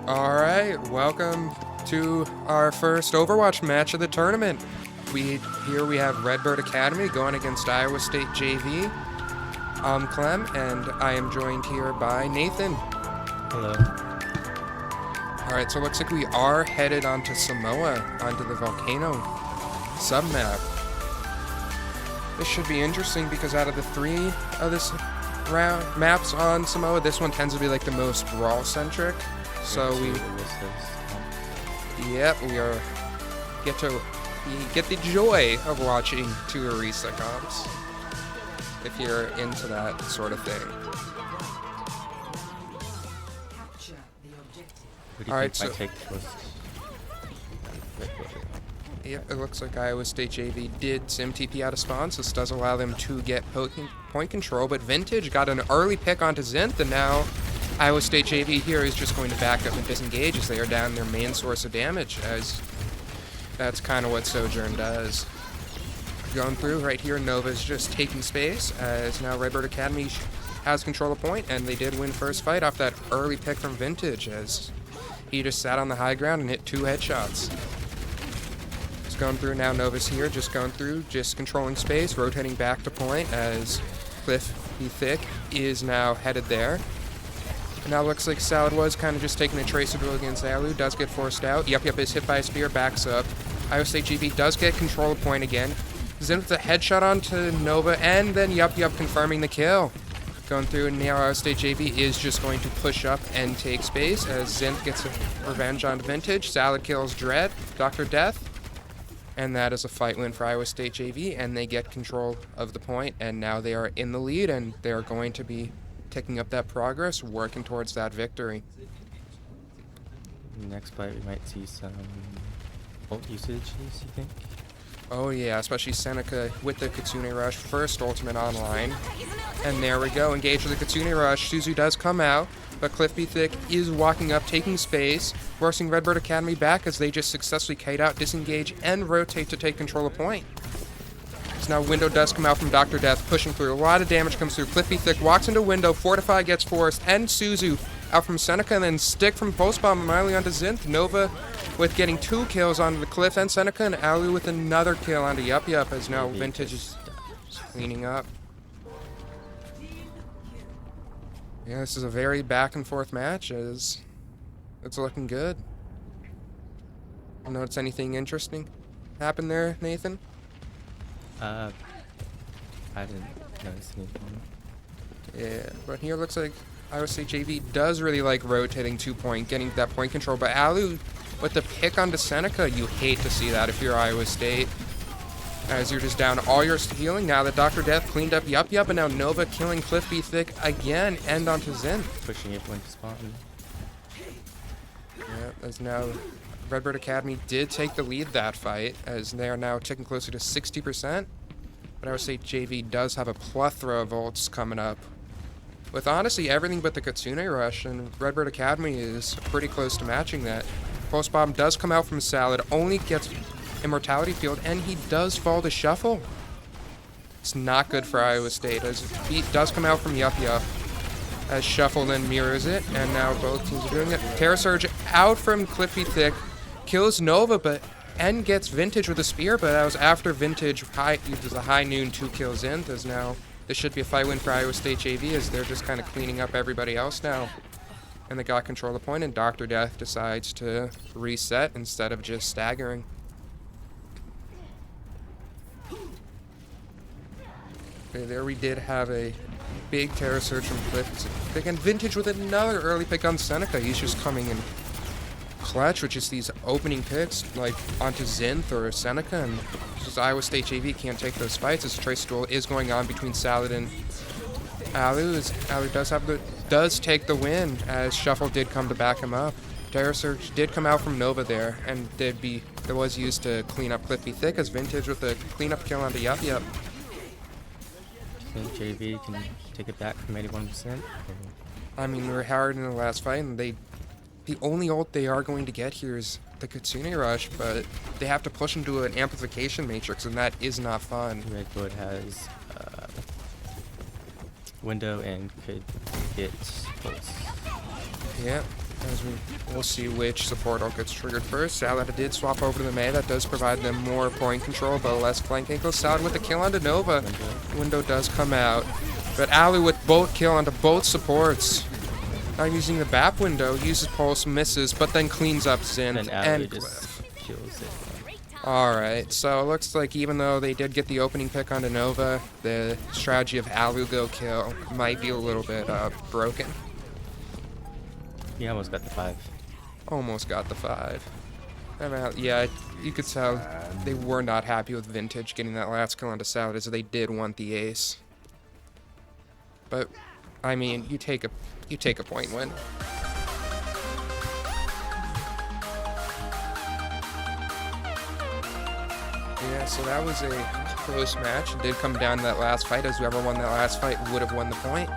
Alright, welcome to our first Overwatch match of the tournament. Here we have Redbird Academy going against Iowa State JV. I'm Clem, and I am joined here by Nathan. Hello. Alright, so it looks like we are headed onto Samoa, onto the Volcano submap. This should be interesting because out of the three of this round maps on Samoa, this one tends to be like the most brawl-centric. So we get the joy of watching two Arisa comps if you're into that sort of thing. What do you think my take was? Yep, it looks like Iowa State JV did sim TP out of spawn, so this does allow them to get point control, but Vintage got an early pick onto Zinth, and now Iowa State JV here is just going to back up and disengage as they are down their main source of damage, as that's kind of what Sojourn does. Going through right here, Nova's just taking space, as now Redbird Academy has control of point, and they did win first fight off that early pick from Vintage, as he just sat on the high ground and hit 2 headshots. Just going through now, Nova's here, just going through, just controlling space, rotating back to point, as Cliff B. Thick is now headed there. Now looks like Salad was kind of just taking a tracer duel against Alu. Does get forced out. Yup is hit by a spear, backs up. Iowa State GB does get control of point again. Zen with a headshot onto Nova, and then Yup confirming the kill. Going through, and now Iowa State JV is just going to push up and take space as Zinth gets a revenge on Vintage. Salad kills Dread, Dr. Death. And that is a fight win for Iowa State JV, and they get control of the point, and now they are in the lead, and they are going to be taking up that progress, working towards that victory. Next fight, we might see some ult usage, you think? Oh yeah, especially Seneca with the Kitsune Rush, first ultimate online. And there we go, engage with the Kitsune Rush. Suzu does come out, but Cliff B. Thick is walking up, taking space, forcing Redbird Academy back as they just successfully kite out, disengage, and rotate to take control of point. Now Window does come out from Dr. Death, pushing through. A lot of damage comes through. Cliff B. Thick walks into Window, Fortify gets forced, and Suzu out from Seneca, and then Stick from Postbomb immediately onto Zinth. Nova with getting 2 kills onto the Cliff and Seneca, and Alu with another kill onto Yup, as now Vintage is cleaning up. Yeah, this is a very back and forth match, as it's looking good. Notice anything interesting happen there, Nathan? I didn't notice anything. Yeah, but here looks like Iowa State JV does really like rotating 2-point, getting that point control. But Alu with the pick onto Seneca, you hate to see that if you're Iowa State, as you're just down all your healing. Now that Dr. Death cleaned up Yup, and now Nova killing Cliff B. Thick again, and onto Zen. Pushing it when to spawn. Yeah, as now Redbird Academy did take the lead that fight, as they are now ticking closer to 60%. But I would say JV does have a plethora of ults coming up, with honestly everything but the Kitsune Rush, and Redbird Academy is pretty close to matching that. Pulse Bomb does come out from Salad, only gets Immortality Field, and he does fall to Shuffle. It's not good for Iowa State, as Beat does come out from Yup, as Shuffle then mirrors it, and now both teams are doing it. Terra Surge out from Cliffy Thick, kills Nova, and gets Vintage with a spear, but that was after Vintage uses a high noon 2 kills in, as now this should be a fight win for Iowa State JV, as they're just kind of cleaning up everybody else now. And they got control of the point, and Dr. Death decides to reset instead of just staggering. Okay, there we did have a big Terra Surge from Cliff. And Vintage with another early pick on Seneca. He's just coming in clutch with just these opening picks, like onto Zinth or Seneca, and just Iowa State JV can't take those fights as Trace duel is going on between Salad and Alu, as Alu does take the win, as Shuffle did come to back him up. Terra Surge did come out from Nova there, and it was used to clean up Cliff B. Thick, as Vintage with a cleanup kill onto Yup. Do you think JV can take it back from 81%? I mean, we were hard in the last fight, and the only ult they are going to get here is the Kitsune Rush, but they have to push into an amplification matrix, and that is not fun. Redbird has Window and could get Pulse. Yeah, As we'll see which support ult gets triggered first. Salad did swap over to the Mei. That does provide them more point control, but less flank angle. Salad with the kill onto Nova. Window does come out. But Alu with both kill onto both supports. Now using the BAP window, uses pulse, misses, but then cleans up Zinth and Cliff. Kills it. Alright, so it looks like even though they did get the opening pick onto Nova, the strategy of Alu go kill might be a little bit broken. He almost got the 5. Almost got the 5. Yeah, you could tell they were not happy with Vintage getting that last kill onto Salad, as they did want the ace. But, I mean, you take a point win. Yeah, so that was a close match. It did come down to that last fight, as whoever won that last fight would have won the point.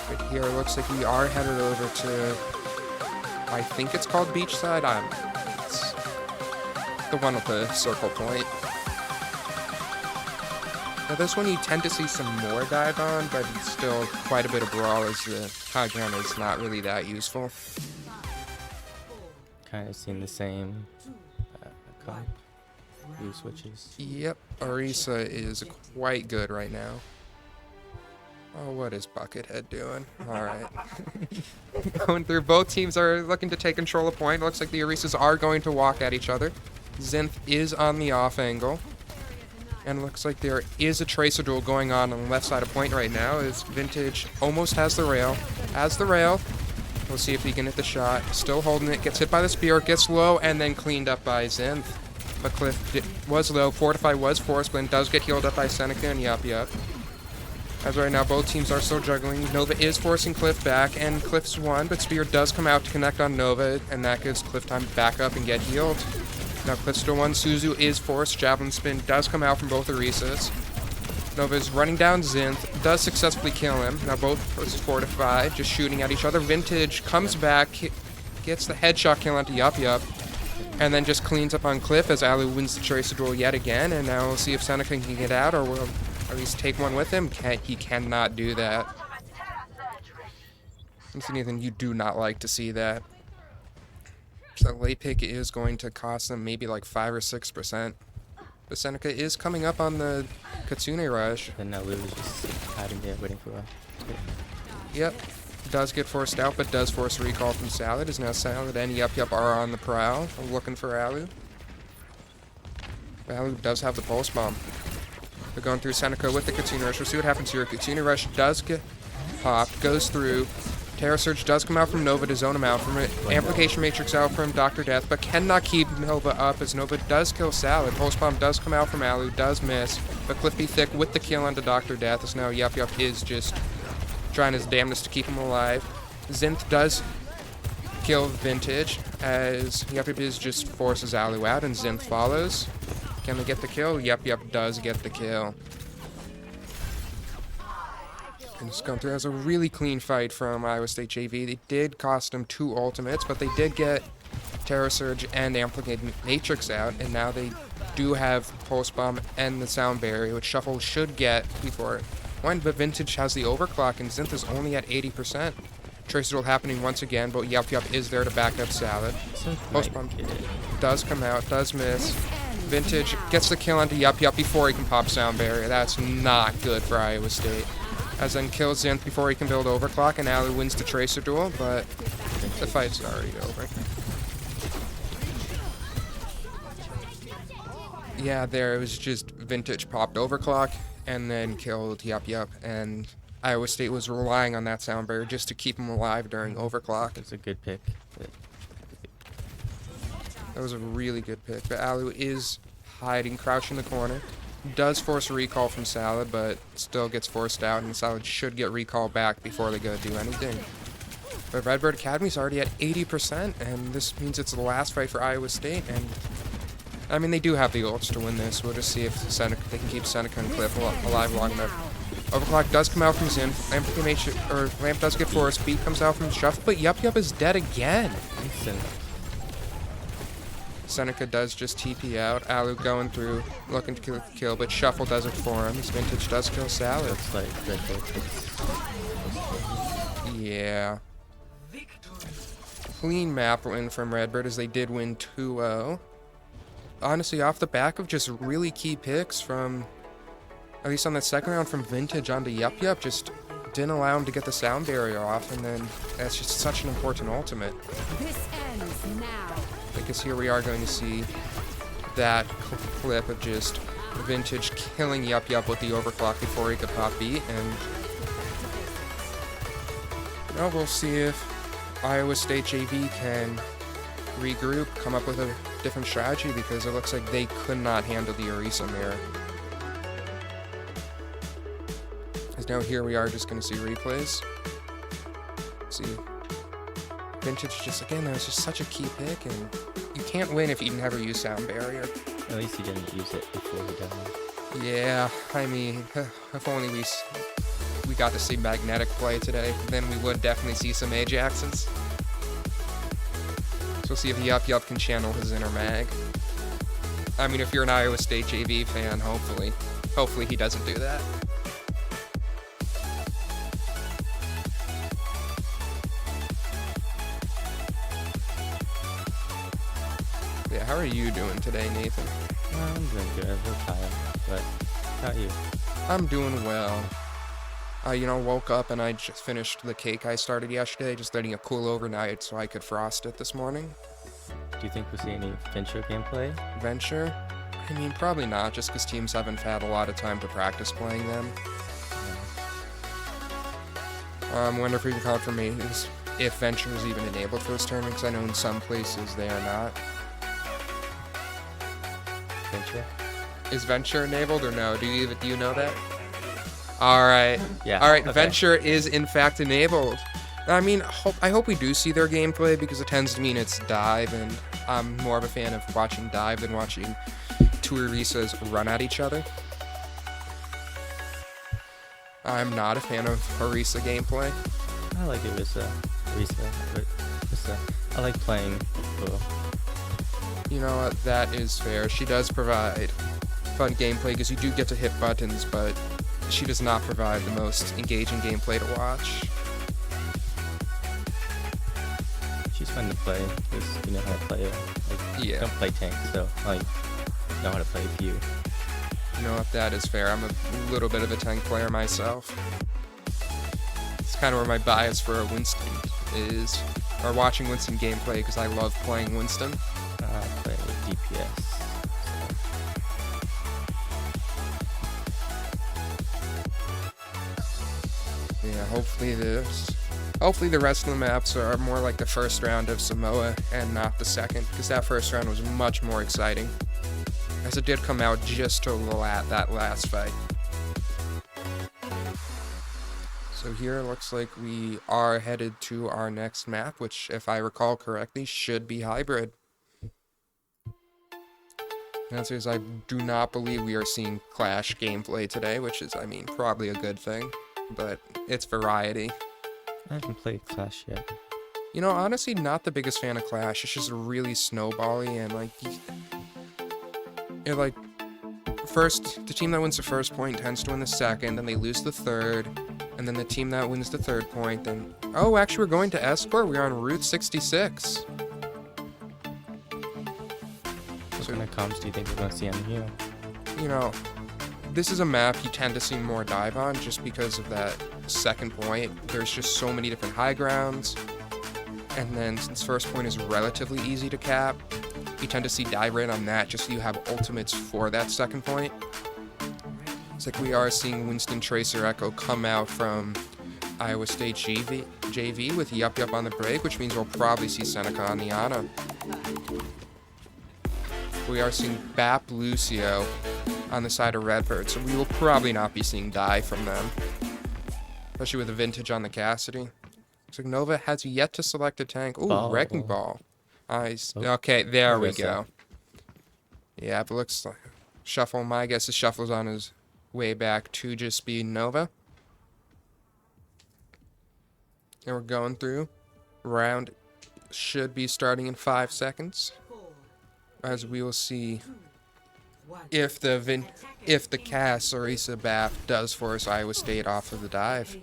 But here it looks like we are headed over to, I think it's called Beachside. It's the one with the circle point. Now this one you tend to see some more dive on, but it's still quite a bit of brawl, as the high ground is not really that useful. Kind of seen the same comp. Few switches. Yep, Orisa is quite good right now. Oh, what is Buckethead doing? Alright. Going through, both teams are looking to take control of point. Looks like the Orisas are going to walk at each other. Zinth is on the off angle. And it looks like there is a Tracer duel going on the left side of point right now, as Vintage almost has the rail. Has the rail. We'll see if he can hit the shot. Still holding it. Gets hit by the spear. Gets low and then cleaned up by Zinth. But Cliff was low. Fortify was forced, but does get healed up by Seneca and Yup. As right now, both teams are still juggling. Nova is forcing Cliff back, and Cliff's won, but Spear does come out to connect on Nova, and that gives Cliff time to back up and get healed. Now Cliff still won. Suzu is forced. Javelin Spin does come out from both Orisas. Nova is running down Zinth, does successfully kill him. Now both versus Fortify, just shooting at each other. Vintage comes back, gets the headshot kill onto Yup, and then just cleans up on Cliff as Alu wins the Tracer duel yet again. And now we'll see if Seneca can get out, or will at least take one with him. He cannot do that. If anything, you do not like to see that. So late pick is going to cost them maybe like 5 or 6%. But Seneca is coming up on the Katsune Rush. And Alu is just hiding there waiting for a hit. Yep. Does get forced out, but does force a recall from Salad. Is now Salad and Yup are on the prowl, looking for Alu. But Alu does have the pulse bomb. They're going through Seneca with the Katsune Rush. We'll see what happens here. Katsune Rush does get popped, goes through. Terra Surge does come out from Nova to zone him out from it. Amplification Matrix out from Dr. Death, but cannot keep Nova up as Nova does kill Salad. Pulse bomb does come out from Alu, does miss. But Cliff be thick with the kill onto Dr. Death, as now Yup is just trying his damnedest to keep him alive. Zinth does kill Vintage, as Yup just forces Alu out, and Zinth follows. Can they get the kill? Yup does get the kill. And it's gone through as a really clean fight from Iowa State JV. They did cost them 2 ultimates, but they did get Terra Surge and Amplified Matrix out, and now they do have Pulse Bomb and the Sound Barrier, which Shuffle should get before it went, but Vintage has the overclock, and Zinth is only at 80%. Tracer duel happening once again, but Yup is there to back up Salad. Pulse Bomb does come out, does miss. Vintage gets the kill onto Yup before he can pop Sound Barrier. That's not good for Iowa State. As then kills Zinth before he can build overclock, and Alu wins the Tracer duel, but the fight's already over. Yeah, there it was just Vintage popped overclock and then killed Yup, and Iowa State was relying on that sound barrier just to keep him alive during overclock. It's a good pick. That was a really good pick, but Alu is hiding, crouched in the corner. Does force a recall from Salad, but still gets forced out, and Salad should get recall back before they go do anything. But Redbird Academy's already at 80%, and this means it's the last fight for Iowa State, and I mean, they do have the ults to win this. We'll just see if they can keep Seneca and Cliff alive long enough. Overclock does come out from Zinth. Lamp does get forced. Beat comes out from Shuffle, but Yup is dead again. Seneca does just TP out. Alu going through, looking to kill, but Shuffle does it for him. His Vintage does kill Salad. Looks like Redbird. Yeah. clean map win from Redbird as they did win 2-0. Honestly, off the back of just really key picks from, at least on that second round, from Vintage onto Yup Yup, just didn't allow him to get the sound barrier off, and then that's just such an important ultimate. This ends now. Because here we are going to see that clip of just Vintage killing Yup Yup with the overclock before he could pop beat, and well, we'll see if Iowa State JV can regroup, come up with a different strategy, because it looks like they could not handle the Orisa mirror. As now here we are just going to see replays. See, Vintage just, again, that was just such a key pick, and you can't win if you never use sound barrier. At least he didn't use it before he died. Yeah, I mean, if only we got to see Magnetic play today, then we would definitely see some Ajaxes. So we'll see if Yup Yup can channel his inner mag. I mean, if you're an Iowa State JV fan, hopefully he doesn't do that. Yeah, how are you doing today, Nathan? I'm doing good. I'm tired, but how about you? I'm doing well. Woke up and I just finished the cake I started yesterday, just letting it cool overnight so I could frost it this morning. Do you think we'll see any Venture gameplay? Venture? I mean, probably not, just because teams haven't had a lot of time to practice playing them. Wonder if we can confirm if Venture is even enabled for this tournament, because I know in some places they are not. Venture? Is Venture enabled or no? Do you know that? Alright. Yeah. Alright, okay. Venture is in fact enabled. I mean, I hope we do see their gameplay, because it tends to mean it's dive, and I'm more of a fan of watching dive than watching two Orisas run at each other. I'm not a fan of Orisa gameplay. I like Orisa, but I like playing Uro. You know what, that is fair. She does provide fun gameplay, because you do get to hit buttons, but she does not provide the most engaging gameplay to watch. She's fun to play, because you know how to play her. Yeah. I don't play tank, so I know how to play few. You know what, that is fair. I'm a little bit of a tank player myself. It's kind of where my bias for Winston is, or watching Winston gameplay, because I love playing Winston. I play DPS. Yeah, hopefully the rest of the maps are more like the first round of Samoa and not the second, because that first round was much more exciting, as it did come out just to that last fight. So here it looks like we are headed to our next map, which, if I recall correctly, should be Hybrid. The answer is I do not believe we are seeing Clash gameplay today, which is, I mean, probably a good thing, but it's variety. I haven't played Clash yet. You know, honestly, not the biggest fan of Clash. It's just really snowbally, and first, the team that wins the first point tends to win the second, then they lose the third, and then the team that wins the third point, then, oh, actually, we're going to Escort. We're on Route 66. What kind of comms do you think we're going to see on here? You know, this is a map you tend to see more dive on, just because of that second point. There's just so many different high grounds, and then since first point is relatively easy to cap, you tend to see dive right on that, just so you have ultimates for that second point. It's like we are seeing Winston Tracer Echo come out from Iowa State JV with Yup Yup on the break, which means we'll probably see Seneca on the Ana. We are seeing Bap Lucio on the side of Redbird, so we will probably not be seeing dive from them, especially with the Vintage on the Cassidy. So Nova has yet to select a tank. Ooh, Wrecking Ball. Nice. Okay, there we go. Yeah, but looks like Shuffle. My guess is Shuffle's on his way back to just be Nova. And we're going through. Round should be starting in 5 seconds, as we will see if the Cass Orisa Bath does force Iowa State off of the dive.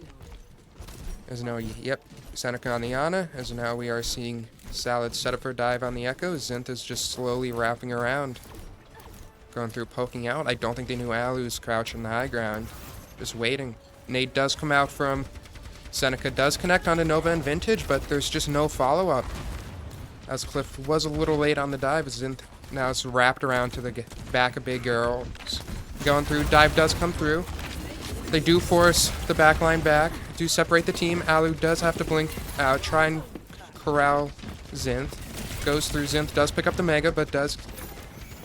As now, yep, Seneca on the Ana. As now we are seeing Salad set up for a dive on the Echo. Zinth is just slowly wrapping around. Going through, poking out. I don't think they knew Alu's crouching the high ground. Just waiting. Nade does come out from Seneca. Does connect onto Nova and Vintage, but there's just no follow-up. As Cliff was a little late on the dive, Zinth now is wrapped around to the back of Big Girls. Going through, dive does come through. They do force the backline back, do separate the team. Alu does have to blink out, try and corral Zinth. Goes through, Zinth does pick up the Mega, but does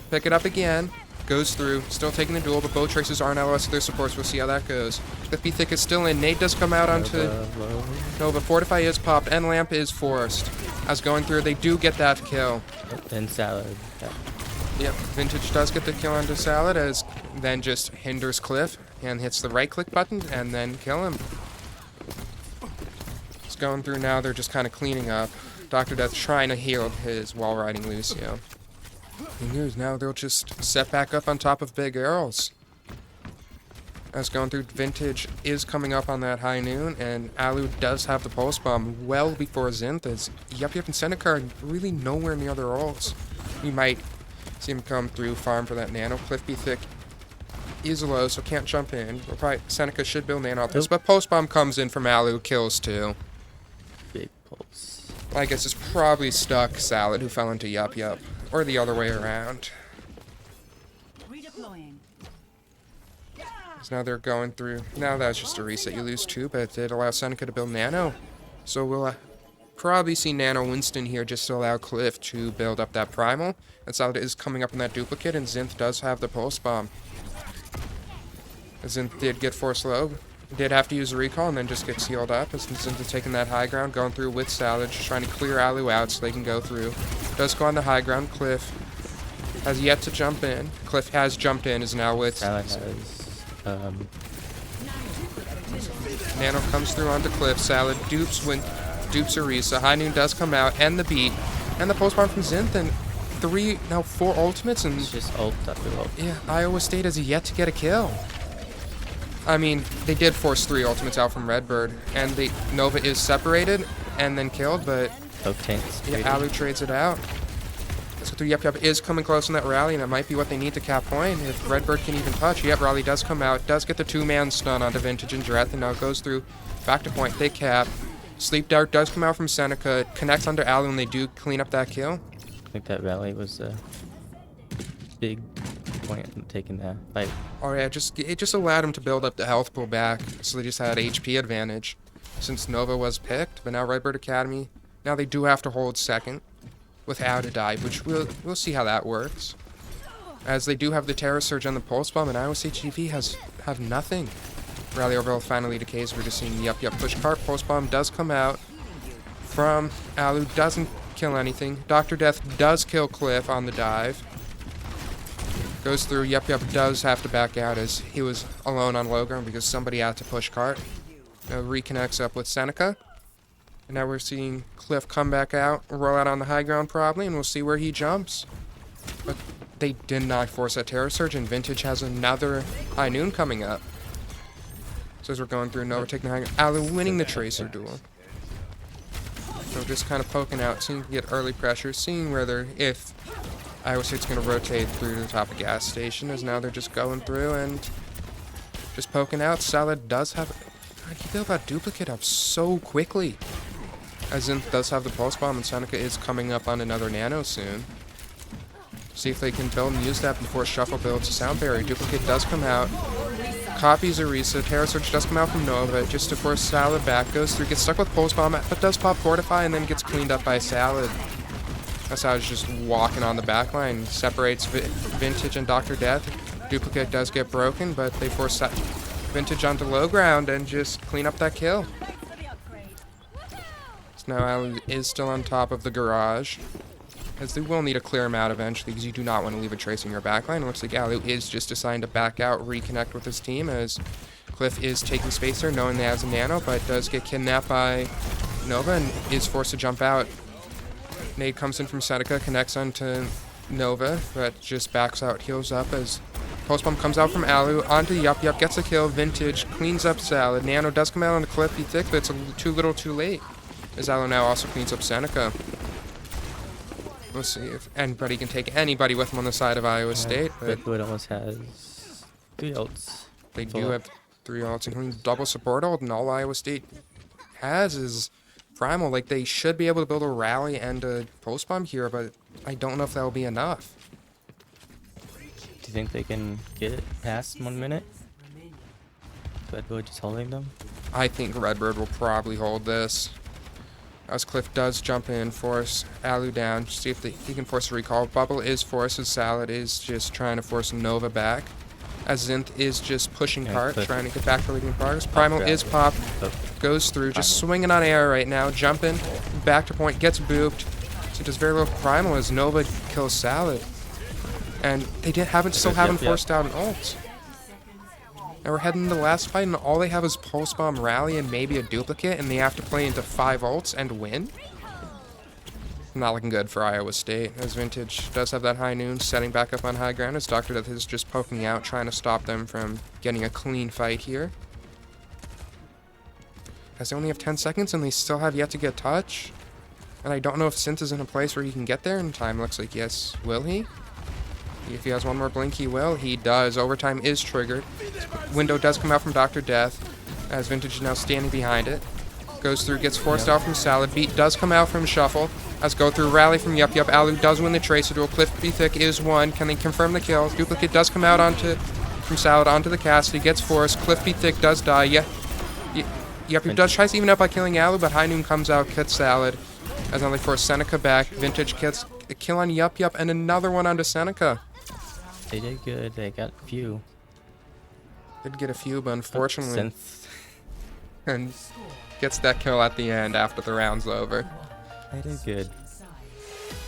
pick it up again. Goes through, still taking the duel, but both Traces aren't LOS to their supports. We'll see how that goes. The B-Thick is still in. Nade does come out onto Nova. Fortify is popped, and Lamp is forced. As going through, they do get that kill. And Salad. Yeah. Yep, Vintage does get the kill onto Salad, as then just hinders Cliff and hits the right-click button and then kill him. It's going through now, they're just kind of cleaning up. Dr. Death trying to heal his while riding Lucio. And now they'll just set back up on top of Big Earls. As going through, Vintage is coming up on that high noon, and Alu does have the pulse bomb well before Zinth, as Yup and Seneca are really nowhere near their ults. We might see him come through, farm for that nano. Cliff be thick is low, so can't jump in. We'll probably, Seneca should build nano off this, but post bomb comes in from Alu, kills too. Big pulse. I guess it's probably stuck Salad, who fell into Yup, or the other way around. So now they're going through. Now that's just a reset. You lose 2, but it did allow Seneca to build nano. So we'll probably see nano Winston here just to allow Cliff to build up that primal. And Salad is coming up in that duplicate, and Zinth does have the pulse bomb. Zinth did get forced low. Did have to use a recall and then just gets healed up. As Zinth is taking that high ground, going through with Salad, just trying to clear Alu out so they can go through. Does go on the high ground. Cliff has yet to jump in. Cliff has jumped in, is now with Salad has Nano comes through onto Cliff. Salad dupes Arisa. High Noon does come out, and the beat. And the post bomb from Zinth, and 4 ultimates, and it's just ult after ult. yeah, Iowa State has yet to get a kill. I mean, they did force 3 ultimates out from Redbird, and Nova is separated and then killed, but yeah, Alu trades it out. So Yup is coming close in that rally, and it might be what they need to cap point. If Redbird can even touch, yep, rally does come out, does get the 2-man stun onto Vintage and Dreth, and now goes through back to point. They cap. Sleep Dart does come out from Seneca, it connects under Alu, and they do clean up that kill. I think that rally was a big point in taking that fight. Oh yeah, it just allowed him to build up the health pool back, so they just had HP advantage since Nova was picked. But now Redbird Academy, now they do have to hold second without a dive, which we'll see how that works. As they do have the Terror Surge on the Pulse Bomb, and Iowa State GV have nothing. Rally Overall finally decays. We're just seeing Yup push cart. Pulse Bomb does come out from Alu, doesn't kill anything. Dr. Death does kill Cliff on the dive. Goes through. Yup does have to back out as he was alone on low ground because somebody had to push cart. Reconnects up with Seneca. And now we're seeing Cliff come back out, roll out on the high ground probably, and we'll see where he jumps. But they did not force that Terror Surge, and Vintage has another high noon coming up. So as we're going through, Nova taking the high ground, Alu winning the Tracer duel. So just kind of poking out, seeing to get early pressure, seeing whether if Iowa State's going to rotate through to the top of gas station, as now they're just going through and just poking out. Salad does have... How do you feel about duplicate up so quickly? As Zinth does have the pulse bomb, and Seneca is coming up on another nano soon. See if they can build and use that before Shuffle builds a sound barrier. Duplicate does come out. Copies Arisa. Terror Surge does come out from Nova just to force Salad back. Goes through, gets stuck with pulse bomb, but does pop Fortify and then gets cleaned up by Salad. That's how it's just walking on the backline. Separates Vintage and Dr. Death. Duplicate does get broken, but they force Vintage onto low ground and just clean up that kill. Now Alu is still on top of the garage, as they will need to clear him out eventually because you do not want to leave a trace in your backline. It looks like Alu is just assigned to back out, reconnect with his team, as Cliff is taking space there, knowing they has a nano, but does get kidnapped by Nova and is forced to jump out. Nade comes in from Seneca, connects onto Nova, but just backs out, heals up as Post bomb comes out from Alu onto Yup. Yup gets a kill. Vintage cleans up Salad. Nano does come out on the cliff. Be thick, but it's too little too late. As Alu now also cleans up Seneca. Let's see if anybody can take anybody with him on the side of Iowa State. But Redbird almost has 3 ults. they Full do up. have 3 ults, including double support ult, and all Iowa State has is Primal. Like, they should be able to build a rally and a post bomb here, but I don't know if that will be enough. Do you think they can get it past 1 minute? Redbird just holding them? I think Redbird will probably hold this. As Cliff does jump in, force Alu down, see if he can force a recall. Bubble is forced, as Salad is just trying to force Nova back. As Zinth is just pushing hard, Cliff. trying to get back to leading progress. Primal grab is it. popped, Oh, goes through, just Primal. swinging on air right now, jumping, back to point, gets booped. So does very little Primal as Nova kills Salad. And they still haven't Yep. forced out an ult. Now we're heading to the last fight, and all they have is Pulse Bomb Rally and maybe a duplicate, and they have to play into 5 ults and win? Not looking good for Iowa State, as Vintage does have that high noon, setting back up on high ground, as Dr. Death is just poking out, trying to stop them from getting a clean fight here. As they only have 10 seconds, and they still have yet to get touch. And I don't know if Synth is in a place where he can get there in time. Looks like yes. Will he? If he has one more blink, he will. He does. Overtime is triggered. Window does come out from Dr. Death, as Vintage is now standing behind it. Goes through, gets forced out from Salad. Beat does come out from Shuffle. As go through, rally from Yup Yup. Alu does win the Tracer duel. Cliff Be Thick is one. Can they confirm the kill? Duplicate does come out from Salad onto the Cassidy. Gets forced. Cliff Be Thick does die. Yup Yup does try to even up by killing Alu, but High Noon comes out, gets Salad. As now they force Seneca back. Vintage gets a kill on Yup Yup and another one onto Seneca. they did good. They got a few. Did get a few, but unfortunately, Synth. and gets that kill at the end after the round's over. They did good.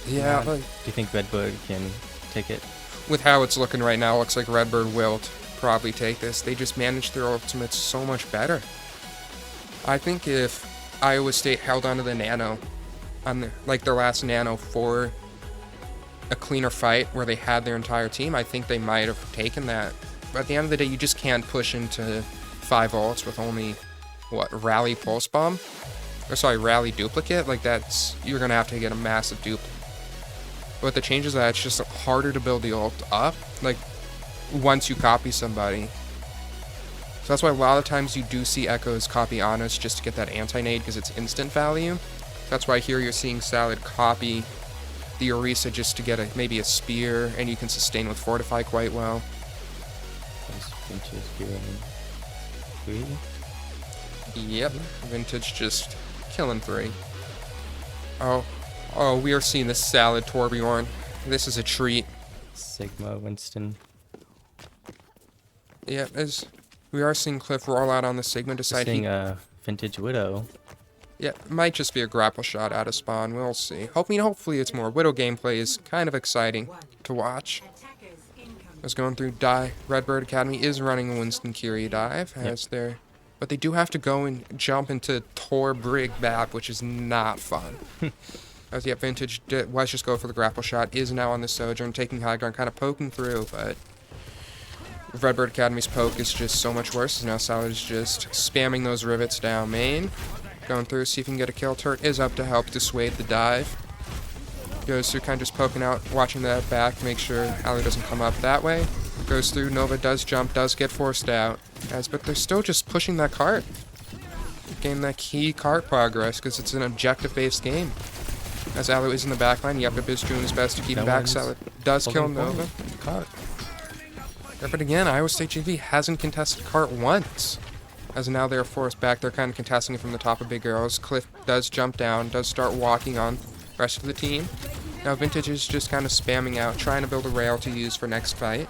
Yeah, Do you think Redbird can take it? with how it's looking right now, looks like Redbird will probably take this. They just managed their ultimates so much better. I think if Iowa State held onto the Nano, on their last Nano for a cleaner fight where they had their entire team, I think they might have taken that. But at the end of the day, you just can't push into 5 ults with only, Rally Pulse Bomb? Or sorry, Rally Duplicate? Like, you're gonna have to get a massive duplicate. But the changes that it's just harder to build the ult up, like, once you copy somebody. So that's why a lot of times you do see Echoes copy Honest just to get that anti-nade because it's instant value. That's why here you're seeing Salad copy the Orisa just to get maybe a spear, and you can sustain with Fortify quite well. Vintage doing 3. Yep, Vintage just killing 3. Oh, we are seeing the Salad Torbjorn. This is a treat. Sigma, Winston. Yeah, as we are seeing Cliff roll out on the Sigma, decide Seeing he... a Vintage Widow. Yeah, it might just be a grapple shot out of spawn. We'll see. Hopefully it's more. Widow gameplay is kind of exciting to watch. As going through Redbird Academy is running a Winston Curie dive. But they do have to go and jump into Tor Brig Bap, which is not fun. As yet, Vintage was just go for the grapple shot. Is now on the Sojourn, taking high ground, kind of poking through, but Redbird Academy's poke is just so much worse. As now Salad is just spamming those rivets down main. Going through, see if he can get a kill. Turret is up to help dissuade the dive. Goes through, kind of just poking out, watching that back, make sure Ali doesn't come up that way. Goes through, Nova does jump, does get forced out. But they're still just pushing that cart. Getting that key cart progress, because it's an objective-based game. As Alu is in the backline, Yup is doing his best to keep him back. Salad does kill Nova. Cart. Yeah, but again, Iowa State JV hasn't contested cart once. As now they're forced back, they're kind of contesting it from the top of Big Arrows. Cliff does jump down, does start walking on the rest of the team. Now Vintage is just kind of spamming out, trying to build a rail to use for next fight.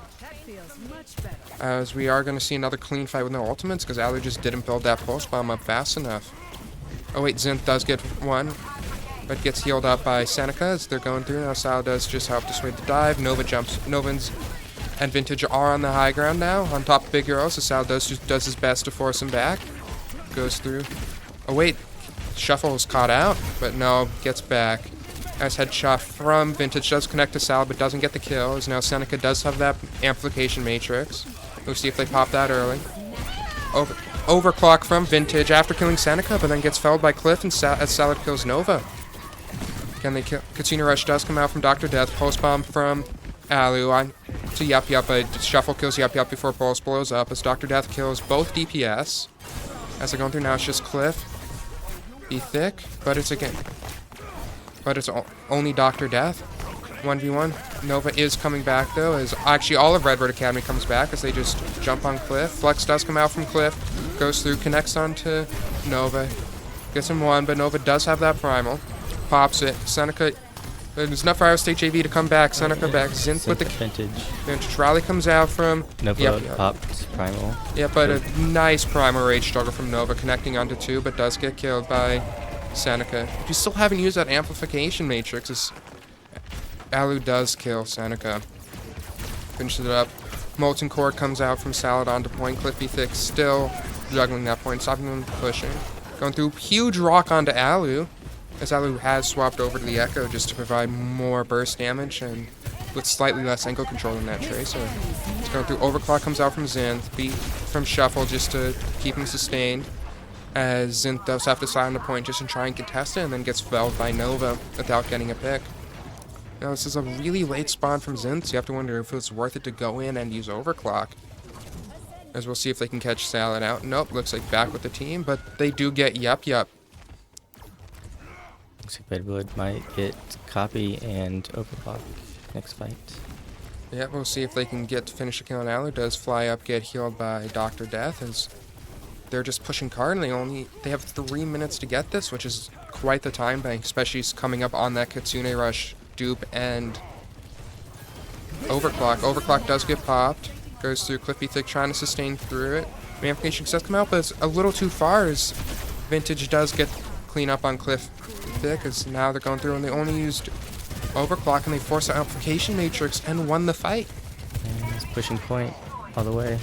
As we are going to see another clean fight with no ultimates, because Alu just didn't build that pulse bomb up fast enough. Oh wait, Zinth does get one, but gets healed up by Seneca as they're going through. Now Sal does just help dissuade the dive. Novans and Vintage are on the high ground now, on top of Big Hero, so Sal does his best to force him back. Goes through. Oh wait, Shuffle is caught out, but no, gets back. As headshot from Vintage does connect to Salad, but doesn't get the kill. As now Seneca does have that amplification matrix. We'll see if they pop that early. Overclock from Vintage after killing Seneca, but then gets felled by Cliff and as Salad kills Nova. Can they kill? Katsina Rush does come out from Dr. Death. Pulse Bomb from Alu on to Yup Yup, but Shuffle kills Yup Yup before Pulse blows up, as Dr. Death kills both DPS. As they're going through now, it's just Cliff. Be thick, but it's only Dr. Death. 1v1. Nova is coming back though, as actually all of Redbird Academy comes back as they just jump on Cliff. Flex does come out from Cliff, goes through, connects onto Nova. Gets him one, but Nova does have that primal. Pops it. Seneca, there's enough for Iowa State JV to come back. Seneca back. Zinth with the Vintage. Vintage rally comes out from Nova popped primal. Yeah, but a nice primal rage struggle from Nova, connecting onto two, but does get killed by Seneca. You still haven't used that amplification matrix. As Alu does kill Seneca. Finishes it up. Molten Core comes out from Salad onto point. Cliffy Thick still juggling that point, stopping them pushing. Going through huge rock onto Alu, as Alu has swapped over to the Echo just to provide more burst damage and with slightly less ankle control than that Tracer. It's going through. Overclock comes out from Zinth, beat from Shuffle just to keep him sustained, as Zinth does have to slide on the point just to try and contest it, and then gets felled by Nova without getting a pick. Now this is a really late spawn from Zinth, so you have to wonder if it's worth it to go in and use Overclock. As we'll see if they can catch Salad out. Nope, looks like back with the team, but they do get Yup Yup. Looks like Redwood might get Copy and Overclock next fight. Yeah, we'll see if they can get to finish the kill on Alu. Does fly up, get healed by Dr. Death, as they're just pushing card, and they have 3 minutes to get this, which is quite the time bank, especially coming up on that Kitsune Rush, dupe, and Overclock. Overclock does get popped. Goes through. Cliffy Thick trying to sustain through it. Amplification does come out, but it's a little too far, as Vintage does get clean up on Cliff Thick, as now they're going through, and they only used Overclock, and they forced the amplification matrix and won the fight. And he's pushing point all the way.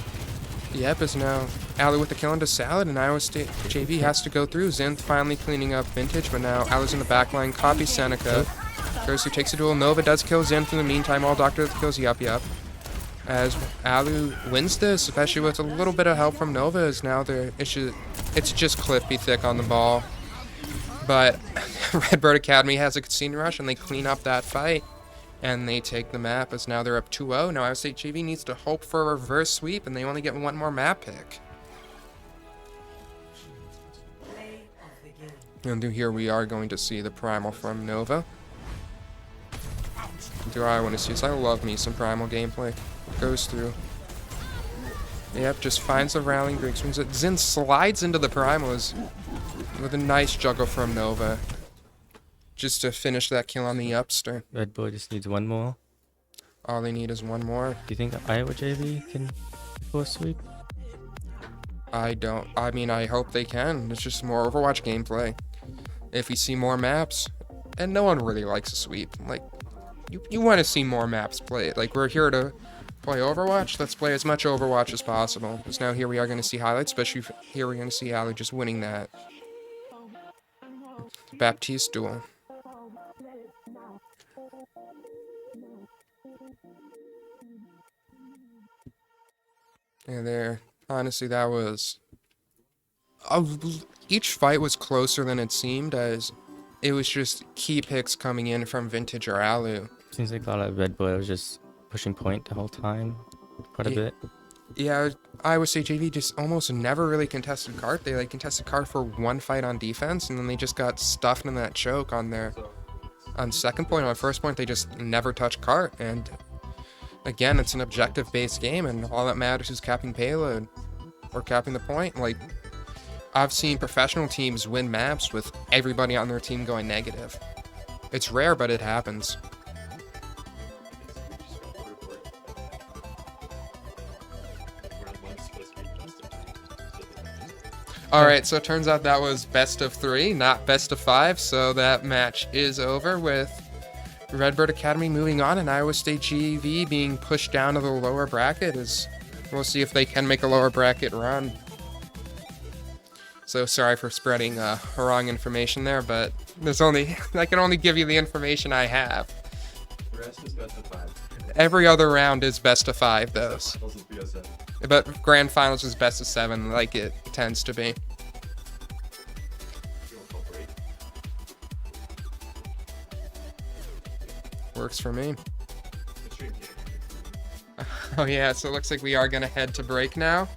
Yep, as now Alu with the kill into Salad, and Iowa State JV has to go through. Zinth finally cleaning up Vintage, but now Alu's in the back line. Copies Seneca. Goes through, takes a duel. Nova does kill Zinth in the meantime. All Doctor kills Yup Yup. As Alu wins this, especially with a little bit of help from Nova, as now it's just Cliffy Thick on the ball. But Redbird Academy has a Casino Rush, and they clean up that fight. And they take the map, as now they're up 2-0. Now Iowa State JV needs to hope for a reverse sweep, and they only get one more map pick. And here we are going to see the Primal from Nova. Do I want to see this? I love me some Primal gameplay. Goes through. Yep, just finds the rallying break. Zin slides into the Primals with a nice juggle from Nova, just to finish that kill on the upster. Red Bull just needs one more. All they need is one more. Do you think Iowa JV can pull a sweep? I mean, I hope they can. It's just more Overwatch gameplay. If we see more maps, and no one really likes a sweep. Like, you want to see more maps played. Like, we're here to play Overwatch. Let's play as much Overwatch as possible. Because now here we are going to see highlights, especially here we're going to see Ali just winning that Baptiste duel. And there, honestly, that was... each fight was closer than it seemed, as it was just key picks coming in from Vintage or Alu. Seems like a lot of Red Bull was just pushing point the whole time, quite a bit. Yeah, Iowa State JV just almost never really contested cart. They like contested cart for one fight on defense, and then they just got stuffed in that choke on second point. On first point, they just never touched cart, and again, it's an objective-based game, and all that matters is capping payload or capping the point. Like, I've seen professional teams win maps with everybody on their team going negative. It's rare, but it happens. Alright, so it turns out that was best of 3, not best of 5, so that match is over with Redbird Academy moving on and Iowa State GV being pushed down to the lower bracket. We'll see if they can make a lower bracket run. So sorry for spreading wrong information there, but there's only I can only give you the information I have. The rest is best of 5. Every other round is best of 5, though. Finals is BS7. But grand finals is best of 7, like it tends to be. You want to call break? Works for me. The stream can't. Oh yeah, so it looks like we are gonna head to break now.